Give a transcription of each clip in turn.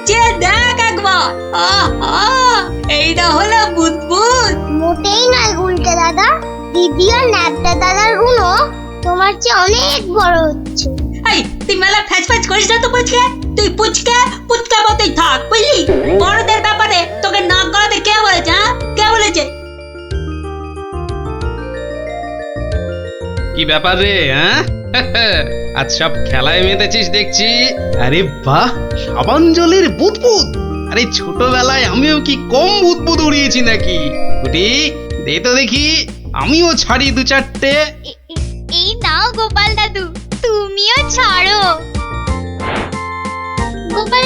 চেয়ে দেখ একবার। এইটা হলো বুদবুদ। মোটেই নয় গুলটে দাদা, দিদি আর ন্যাপটা দাদার গুলো তোমার চেয়ে অনেক বড় হচ্ছে। এই তুই মেলা ফ্যাচ ফ্যাচ করিস না তো পুচকে। তুই পুচকা মতোই থাক বুঝলি। বড়দের ব্যাপারে তোকে নাক গলাতে কে বলেছে? হ্যাঁ, কে বলেছে? কি ব্যাপার রে? হ্যাঁ, আজ সব খেলায় মেতেছিস দেখছি। আরে বাহ, সাবাঞ্জলির বুদবুদ। আরে ছোটবেলায় আমিও কি কম বুদবুদ উড়িয়েছি নাকি? গুটি দে তো দেখি, আমিও ছাড়ি দু চারটে। এই নাও গোপাল দাদু, তুমিও ছাড়ো। গোপাল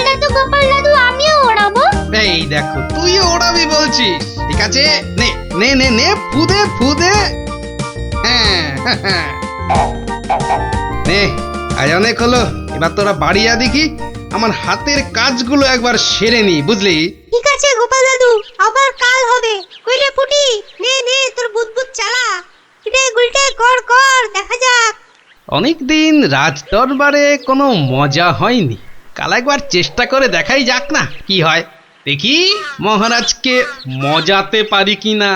দাদু আমিও ওড়াবো। এই দেখো, তুইও ওড়াবি বলছিস? ঠিক আছে, নে নে নে নে, ফুদে ফুদে। হ্যাঁ, নে, আজ অনেক হলো, এবার তোরা বাড়ি যা দেখি। আমার হাতের কাজগুলো একবার সেরে নি, বুঝলি? ঠিক আছে গোপাল দাদু, আবার কাল হবে। কইরে ফুটি, নে নে তোর বুদবুদ চালা। রে গুলটে কর কর, দেখা যাক। অনেকদিন রাজ দরবারে কোনো মজা হয়নি, কাল একবার চেষ্টা করে দেখাই যাক না কি হয়। দেখি মহারাজকে মজাতে পারি কিনা।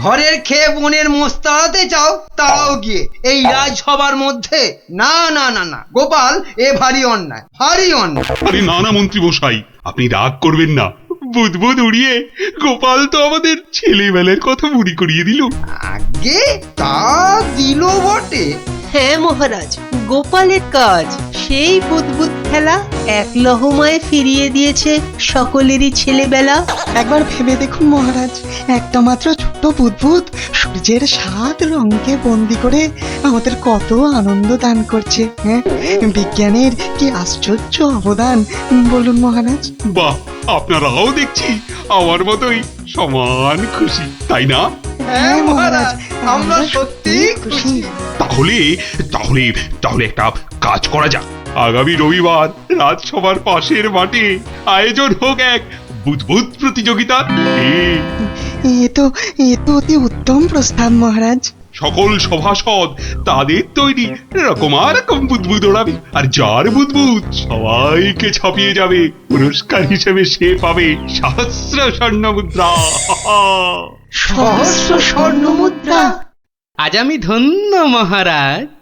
ঘরের খেয়ে বনের মোস্তাতে চাও তাও গিয়ে এই রাজসভার মধ্যে? না না না না গোপাল, এ ভারী অন্যায়, ভারী অন্যায়। আরে না না মন্ত্রী মশাই, আপনি রাগ করবেন না। বুদবুদ উড়িয়ে গোপাল তো আমাদের ছেলেবেলার কথা মনে করিয়ে দিল। আগে তা দিল বটে। হ্যাঁ মহারাজ, গোপালের কাজ সেই বুদবুদ খেলা এক লহমায় ফিরিয়ে দিয়েছে সকলেরই ছেলেবেলা। একবার ভেবে দেখুন মহারাজ, একটা মাত্র ছোট্ট বুদবুদ সূর্যের 7 রঙকে বন্দি করে আমাদের কত আনন্দ দান করছে। হ্যাঁ, বিজ্ঞানের কি আশ্চর্য অবদান বলুন মহারাজ। বাহ, আপনারাও দেখছি আমার মতোই সমান খুশি, তাই না? হ্যাঁ মহারাজ, আমরা সত্যি খুশি। তাহলে তাহলে তাহলে একটা কাজ করা যাক। আগামী রবিবার রাজসভার পাশের মাঠে আয়োজন হোক এক বুদবুদ প্রতিযোগিতা। এ তো অতি উত্তম প্রস্তাব মহারাজ। সকল সভাসদ তাদের তৈরি রকম বুদবুদ ওড়াবে, আর যার বুদবুদ সবাইকে ছাপিয়ে যাবে, পুরস্কার হিসেবে সে পাবে সহস্র স্বর্ণ মুদ্রা। সহস্র স্বর্ণ মুদ্রা। আজ আমি ধন্য মহারাজ।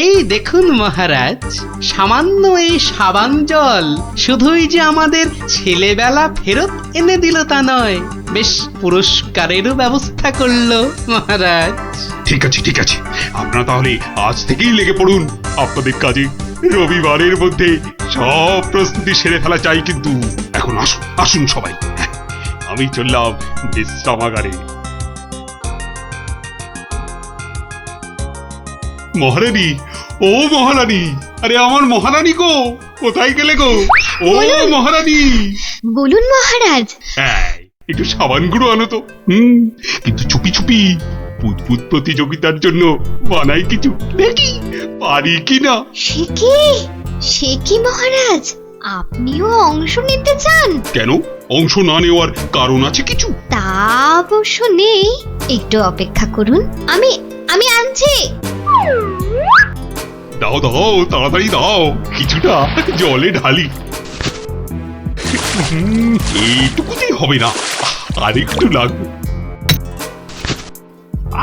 এই দেখুন মহারাজ, সামান্য এই সাবান জল শুধুই যে আমাদের ছেলেবেলা ফেরত এনে দিল তা নয়, বেশ পুরস্কারেরও ব্যবস্থা করলো মহারাজ। ঠিক আছে ঠিক আছে, আপনারা তাহলে আজ থেকেই লেগে পড়ুন আপনাদের কাজে। রবিবারের মধ্যে সব প্রস্তুতি সেরে ফেলা চাই, কিন্তু এখন আসুন আসুন সবাই, আমি চললাম বিশ্রামাগারে। মহারানী, ও মহারানী, আরে আমার মহারানী গো, কোথায় গেলে গো? ও মহারানী। বলুন মহারাজ। একটু সাবান গুঁড়ো আনো তো। কিন্তু চুপি চুপি, বুদবুদ প্রতিযোগিতার জন্য বানাই কিছু, দেখি পারি কিনা। সে কি মহারাজ, আপনিও অংশ নিতে চান? কেন, অংশ না নেওয়ার কারণ আছে কিছু? তা অবশ্য নেই, একটু অপেক্ষা করুন, আমি আনছি। দাও দাও, তাড়াতাড়ি দাও, কিছুটা জলে ঢালি। এইটুকুতেই হবে না, আর একটু লাগবে।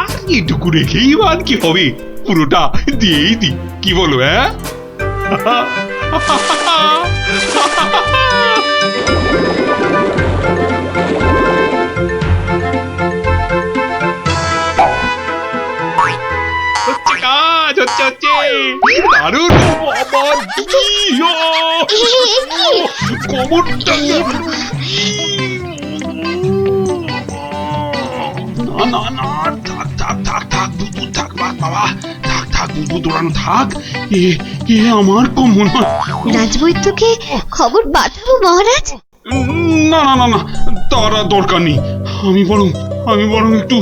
আর এইটুকু রেখেই আর কি হবে, পুরোটা দিয়েই দি, কি বলো? হ্যাঁ, হচ্ছে দারুণ। কবরটা না না না, থাক থাক থাক থাক বুদবুদ থাক, বাবা থাক থাক, বুদবুদ ওড়ানো থাক। এ আমার কম মনে হয়। রাজবৈদ্যকে খবর পাঠাবো মহারাজ? না না না না, তার আর দরকার নেই। আমি বরং একটু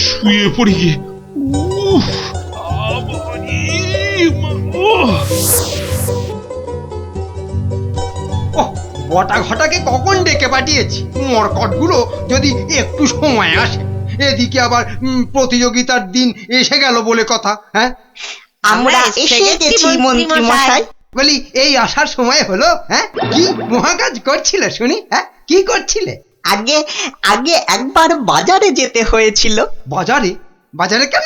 শুয়ে পড়ি গিয়ে। উফ, আবারি, ওহ। ওহ, বটা ঘটাকে কখন ডেকে পাঠিয়েছি, মরকটগুলো যদি একটু সময় আসে। এদিকে আবার প্রতিযোগিতার দিন এসে গেল বলে কথা। হ্যাঁ, আমরা এসে গেছি মন্ত্রী মশাই। বলি এই আসার সময় হলো? হ্যাঁ, কি মহাকাজ করছিলে শুনি? হ্যাঁ, কি করছিলে? আগে আগে একবার বাজারে যেতে হয়েছিল। বাজারে? বাজারে কেন?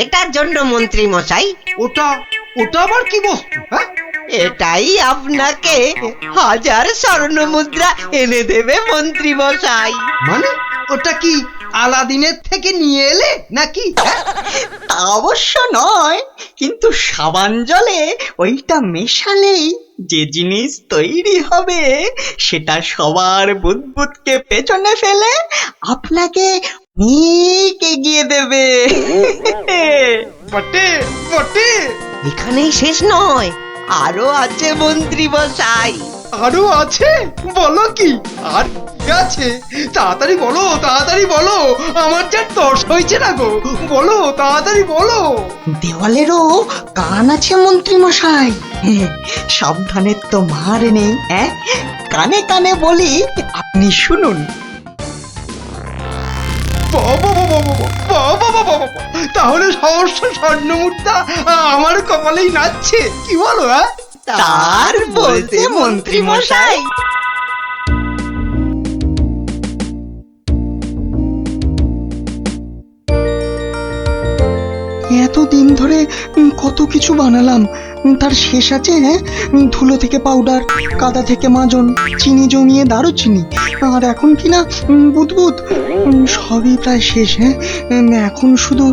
এটার জন্য মন্ত্রী মশাই, ওটা ওটা আবার কি বস্তু? হ্যাঁ, এটাই আপনাকে 1000 স্বর্ণ মুদ্রা এনে দেবে মন্ত্রী মশাই। মানে ওটা কি আলাদিনের থেকে নিয়ে এলে নাকি? হ্যাঁ? তা অবশ্য নয়, কিন্তু সাবান জলে ওইটা মেশালেই যে জিনিস তৈরি হবে সেটা সবার বুদবুদকে পেছনে ফেলে আপনাকে অনেক এগিয়ে দেবে। বটে বটে, এখানেই শেষ নয়, আরো আছে মন্ত্রী মশাই। আরো আছে? বলো কি আর কি আছে? তাড়াতাড়ি বলো, তাড়াতাড়ি বলো, আমার যা তর্স হয়েছে না গো, বলো তাড়াতাড়ি বলো। দেওয়ালেরও কান আছে মন্ত্রী মশাই। সাবধানের তো মার নেই। হ্যাঁ, কানে কানে বলি, আপনি শুনুন। বাবা বাবা বাবা বাবা বাবা বাবা, তাহলে সহস্র স্বর্ণ মুদ্রা আমার কপালেই নাচছে, কি বলো? হ্যাঁ, তার বলতে মন্ত্রী মশাই। এতদিন ধরে কত কিছু বানালাম, তার শেষ আছে? হ্যাঁ, ধুলো থেকে পাউডার, কাদা থেকে মাজন, চিনি জমিয়ে দারুচিনি, আর এখন কিনা বুদবুদ, সবই প্রায় শেষ। হ্যাঁ, এখন শুধু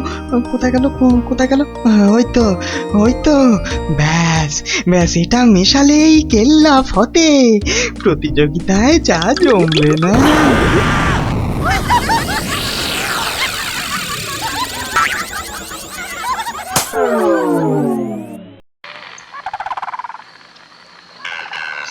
কোথায় গেল, কোথায় গেল? ওই তো ব্যাস ব্যাস, এটা মেশালেই কেল্লা ফতে, প্রতিযোগিতায় যা জমবে না।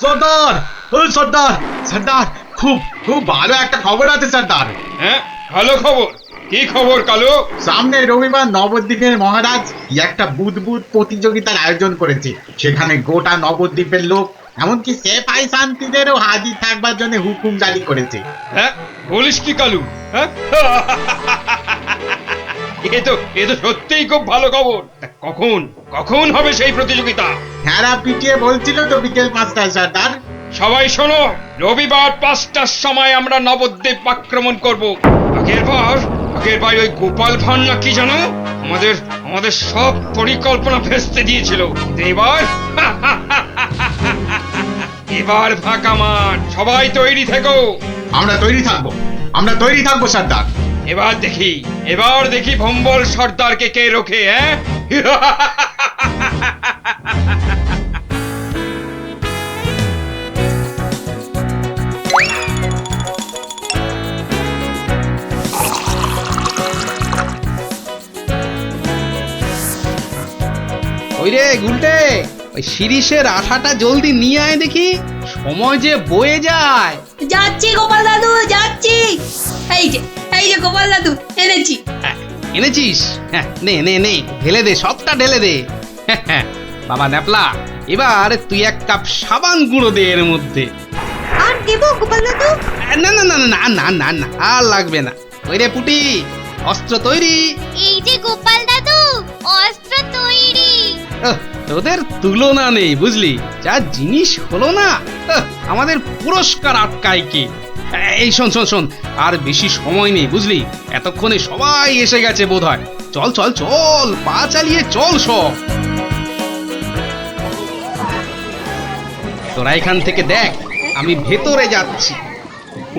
সর্দার, ও সর্দার, সর্দার, খুব খুব ভালো একটা খবর আছে সর্দার। হ্যাঁ, ভালো খবর। কি খবর কালু? সামনে রবিবার নবদ্বীপের মহারাজ কি একটা বুদবুদ প্রতিযোগিতার আয়োজন করেছে। সেখানে গোটা নবদ্বীপের লোক, এমনকি সেপাই শান্তিদেরও হাজির থাকবার জন্য হুকুম জারি করেছে। হ্যাঁ, বলিস কি কালু? হ্যাঁ, এ তো সত্যিই খুব ভালো খবর। তা কখন কখন হবে সেই প্রতিযোগিতা? ভেড়া পিটিয়ে বলছিল তো বিকেল 5টায় সর্দার। সবাই শোনো, রবিবার 5টার সময় আমরা নবদ্বীপ আক্রমণ করব। আগের বার ওই গোপাল ভাঁড় না কি জানো, আমাদের সব পরিকল্পনা ভেস্তে দিয়েছিল। এবার ফাঁকা মাঠ, সবাই তৈরি থেকো। আমরা তৈরি থাকবো সর্দার। এবার দেখি ভম্বল সর্দারকে কে রোখে। হ্যাঁ, ওই রে গুলটে, ওই শিরিষের আঠাটা জলদি নিয়ে আয় দেখি, সময় যে বয়ে যায়। যাচ্ছি গোপাল দাদু, যাচ্ছি। এই যে গোপাল দাদু, এনেছি। হ্যাঁ, এনেছিস? হ্যাঁ, নে নে নে, ঢেলে দে, সবটা ঢেলে দে। হ্যাঁ, বাবা ন্যাপলা, এবার তুই 1 কাপ সাবান গুঁড়ো দে এর মধ্যে। আর দেবো গোপাল দাদু? না না না না না না না, আর লাগবে না। ওই রে পুটি, অস্ত্র তৈরি? এই যে গোপাল দাদু, অস্ত্র তৈরি। তোদের তুলনা নেই বুঝলি, যা জিনিস হলো না, আমাদের পুরস্কার আটকায় কে? এই শোন শোন শোন, আর বেশি সময় নেই বুঝলি, এতক্ষণে সবাই এসে গেছে বোধহয়। চল চল চল, পা চালিয়ে চল সব। তোরা এখান থেকে দেখ, আমি ভেতরে যাচ্ছি।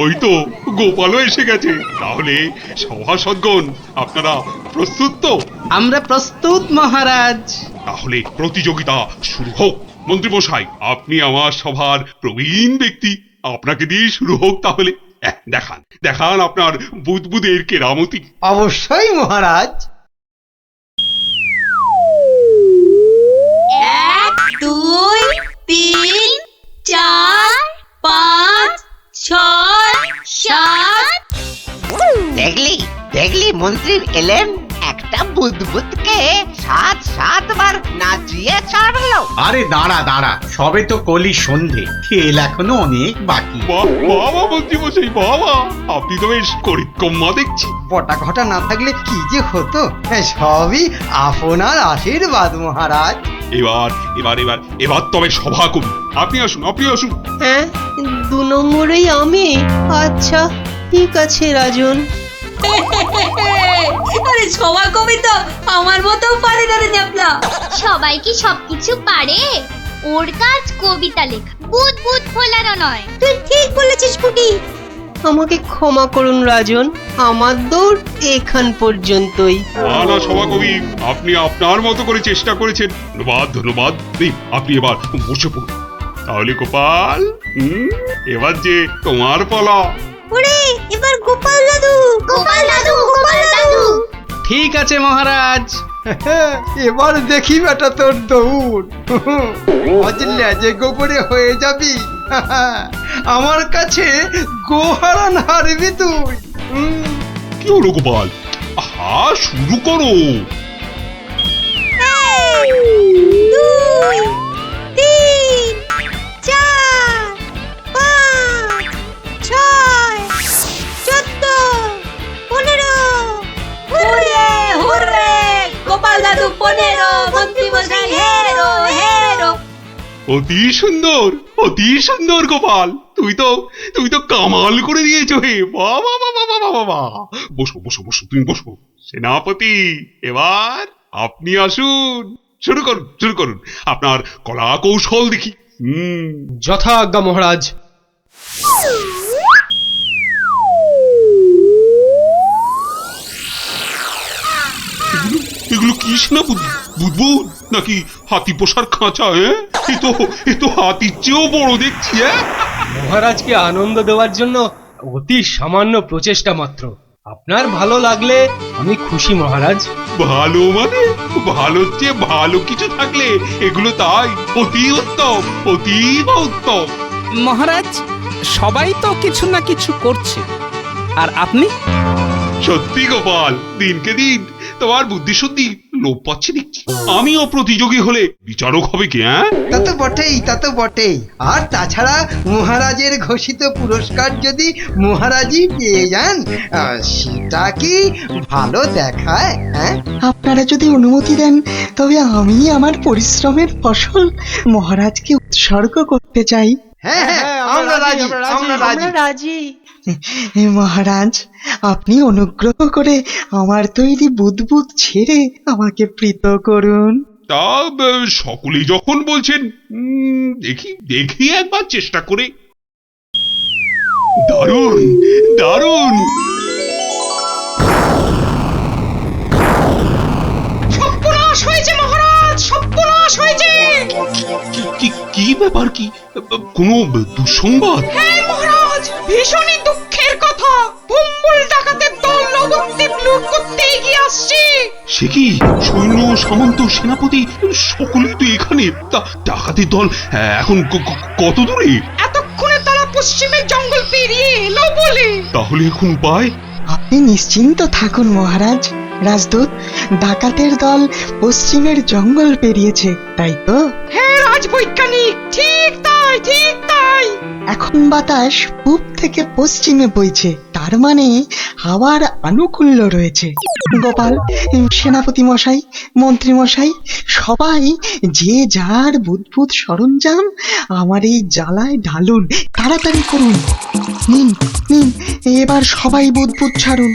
ওই তো গোপালও এসে গেছে। তাহলে সভাসদগণ, আপনারা প্রস্তুত তো? আমরা প্রস্তুত মহারাজ। তাহলে প্রতিযোগিতা শুরু হোক। মন্ত্রী মশাই, আপনি আমার সভার প্রবীণ ব্যক্তি, আপনাকে দিয়ে শুরু হোক তাহলে। দেখান আপনার বুদবুদের কেরামতি। অবশ্যই মহারাজ। 1 2 3 4 5 6 7। দেখলি দেখলি মন্ত্রী এলেন একটা বুদবুদকে 7-7 নাচিয়ে ছাড়লো। আরে দাঁড়া দাঁড়া, সবে তো কলি সন্ধে, খেল এখনো অনেক বাকি। বাবা মন্ত্রী মশাই, বাবা আপনি তো বেশ করিতকম্মা দেখছি। বটা ঘটা না থাকলে কি যে হতো, সবই আপনার আশীর্বাদ মহারাজ। এবার এবার এবার এবার তবে সভা করুন। আপনি আসুন, আপনি আসুন। হ্যাঁ, 2 নম্বরেই আমি। আচ্ছা ঠিক আছে রাজন। আরে সভা কবি তো আমার মতো পারে না রে ন্যাপলা। সবাই কি সবকিছু পারে? ওর কাজ কবিতা লেখা, বুদবুদ ফোলানো নয়। তুই ঠিক বলেছিস ফুটি। আমাকে ক্ষমা করুন রাজন, আমার দৌড় এখান পর্যন্তই। না না সভাকবি, আপনি আপনার মতো করে চেষ্টা করেছেন, ধন্যবাদ ধন্যবাদ। দিন আপনি এবার বসে পড়ুন। তাহলে গোপাল, এবার যে তোমার পালা। ওরে এবার গোপাল দাদু, গোপাল দাদু, গোপাল দাদু। ঠিক আছে মহারাজ। এবার দেখি বেটা তোর দৌড়, অজলে যে গোবরে হয়ে যাবি। আমার কাছে গোহারান হারবি তুই। কি হলো গোপাল? আহা, শুরু করো। 2 3 4 5 6 14 15। হুররে হুররে, গোপাল দাদু 15, মন্ত্রী মশাই হেরো হেরো। অতি সুন্দর গোপাল, তুমি তো কামাল করে দিয়েছো হে। বাবা বাবা বাবা বাবা, বসো বসো বসো, তুমি বসো। সেনাপতি, এবার আপনি আসুন, শুরু করুন আপনার কলা কৌশল দেখি। যথা আজ্ঞা মহারাজ। এগুলো কি সেনাপতি? বুদবুদ নাকি হাতি পোষার খাঁচা? এ তো হাতির চেয়েও বড় দেখছি। মহারাজকে আনন্দ দেওয়ার জন্য অতি সামান্য প্রচেষ্টা মাত্র। আপনার ভালো লাগলে আমি খুশি মহারাজ। ভালো মানে? ভালোর চেয়ে ভালো কিছু থাকলে এগুলো তাই অতি উত্তম, অতীব উত্তম। মহারাজ, সবাই তো কিছু না কিছু করছে, আর আপনি? সত্যি গোপাল, দিনকে দিন তোমার বুদ্ধি সত্যি লোপ পাচ্ছে দেখছি। আমিও প্রতিযোগী হলে বিচারক হবে কি? তা তো বটেই। আর তাছাড়া মহারাজের ঘোষিত পুরস্কার যদি মহারাজই পেয়ে যান, সেটা কি ভালো দেখায়? আপনারা যদি অনুমতি দেন তবে আমি আমার পরিশ্রমের ফসল মহারাজকে উৎসর্গ করতে চাই। হ্যাঁ, আমরা রাজি। মহারাজ, আপনি অনুগ্রহ করে আমার তৈরি বুদবুদ ছেড়ে আমাকে প্রীত করুন। তা সকলেই যখন বলছেন, দেখি একবার চেষ্টা করে। দারুণ দারুণ। সর্বনাশ হয়েছে মহারাজ, সর্বনাশ হয়েছে। কি ব্যাপার? কি কোনো দুঃসংবাদ? হ্যাঁ মহারাজ, ভীষণই দুঃখের কথা। ভম্বল ডাকাতের দল নবদ্বীপ লুট করতে এগিয়ে আসছে। সে কি? সৈন্য, সামন্ত, সেনাপতি সকলে তো এখানে। তা ডাকাতের দল এখন কত দূরে? এতক্ষণে তারা পশ্চিমের জঙ্গল পেরিয়ে এলো বলে। তাহলে এখন উপায়? আপনি নিশ্চিন্ত থাকুন মহারাজ। রাজদূত, ডাকাতের দল পশ্চিমের জঙ্গল পেরিয়েছে, তাই তো? হ্যাঁ রাজবৈজ্ঞানিক, ঠিক তাই, ঠিক তাই। এখন বাতাস পূব থেকে পশ্চিমে বইছে, তার মানে হাওয়ার আনুকূল্য রয়েছে। গোপাল, সেনাপতি মশাই, মন্ত্রী মশাই, সবাই যে যার বুদবুদ সরঞ্জাম আমার এই জ্বালায় ঢালুন, তাড়াতাড়ি করুন। নিন নিন, এবার সবাই বুদবুদ ছাড়ুন।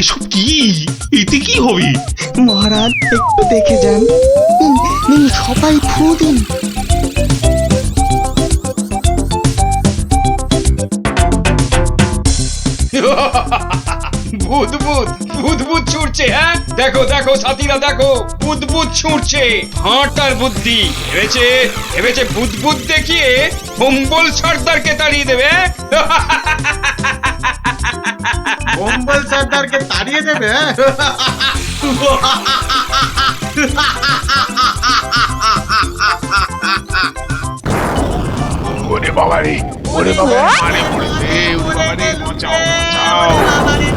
এসব কি? এতে কি হবে? মহারাজ একটু দেখে যান। নিন নিন, সবাই ফু দিন। বুদবুদ ছুটছে। হ্যাঁ, দেখো সাথীরা, দেখো বুদবুদ ছুটছে। হাঁটার বুদ্ধি ভেবেছে বুদবুদ দেখিয়ে ভম্বল সর্দারকে তাড়িয়ে দেবে। ভম্বল সর্দারকে তাড়িয়ে দেবে? ওরে বাবা রে, ওরে বাবা মারে পড়েছে ওরে বাবা রে বাঁচাও বাঁচাও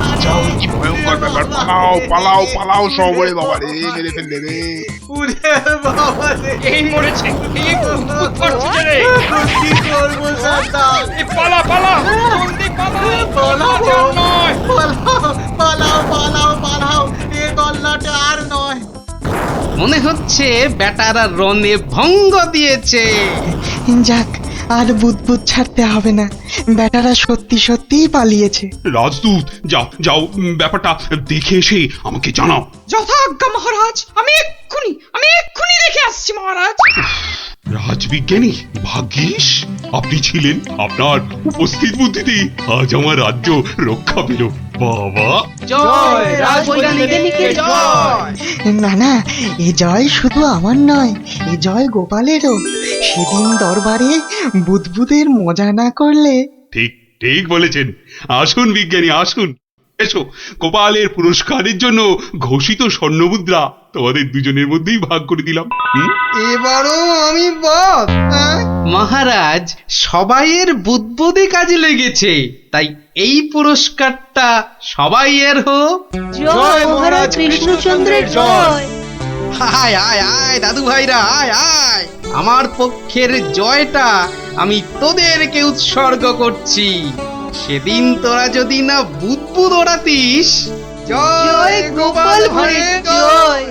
বাঁচাও কি ভয়ঙ্কর ব্যাপার পালাও পালাও পালাও সব ওরে বাবা রে মেরে ফেললে রে উরে বাবা রে এই মরেছে এই ভূত করছে রে কি করব সর্দার এই পালা পালা জলদি পালা পালাও নয় পালাও পালাও পালাও এ গল্লাটা আর নয় মনে হচ্ছে বেটারা রনে ভঙ্গ দিয়েছে। যাক আর বুদবুদ ছাড়তে হবে না, বেটারা সত্যি সত্যিই পালিয়েছে। রাজদূত যাও যাও ব্যাপারটা দেখে এসে আমাকে জানাও। যথাজ্ঞা মহারাজ, আমি এক্ষুনি দেখে আসছি মহারাজ। রাজবিজ্ঞানী ভাগ্যিস আপনি ছিলেন, আপনার উপস্থিত বুদ্ধিতেই আজ আমার রাজ্য রক্ষা পেল। বাবা জয় রাজবৈজ্ঞানিকের জয়। না না, এ জয় শুধু আমার নয়, এ জয় গোপালেরও। সেদিন দরবারে বুদবুদের মজা না করলে। ঠিক ঠিক বলেছেন। আসুন বিজ্ঞানী আসুন, এসো গোপালের পুরস্কারের জন্য ঘোষিত স্বর্ণমুদ্রা তোমাদের দুজনের মধ্যেই ভাগ করে দিলাম। এবারও আমি বাদ। মহারাজ সবাইয়ের বুদ্বুদে কাজে লেগেছে, তাই এই পুরস্কারটা সবাই এর হোক। জয় মহারাজ কৃষ্ণচন্দ্রের জয়। আয় আয় আয় দাদু ভাইরা আয় আয়, আমার পক্ষের জয়টা আমি তোদেরকে উৎসর্গ করছি। সেদিন তোরা যদি না বুদ্বুদ ওড়াতিস। জয় গোপাল ভাঁড়ের জয়।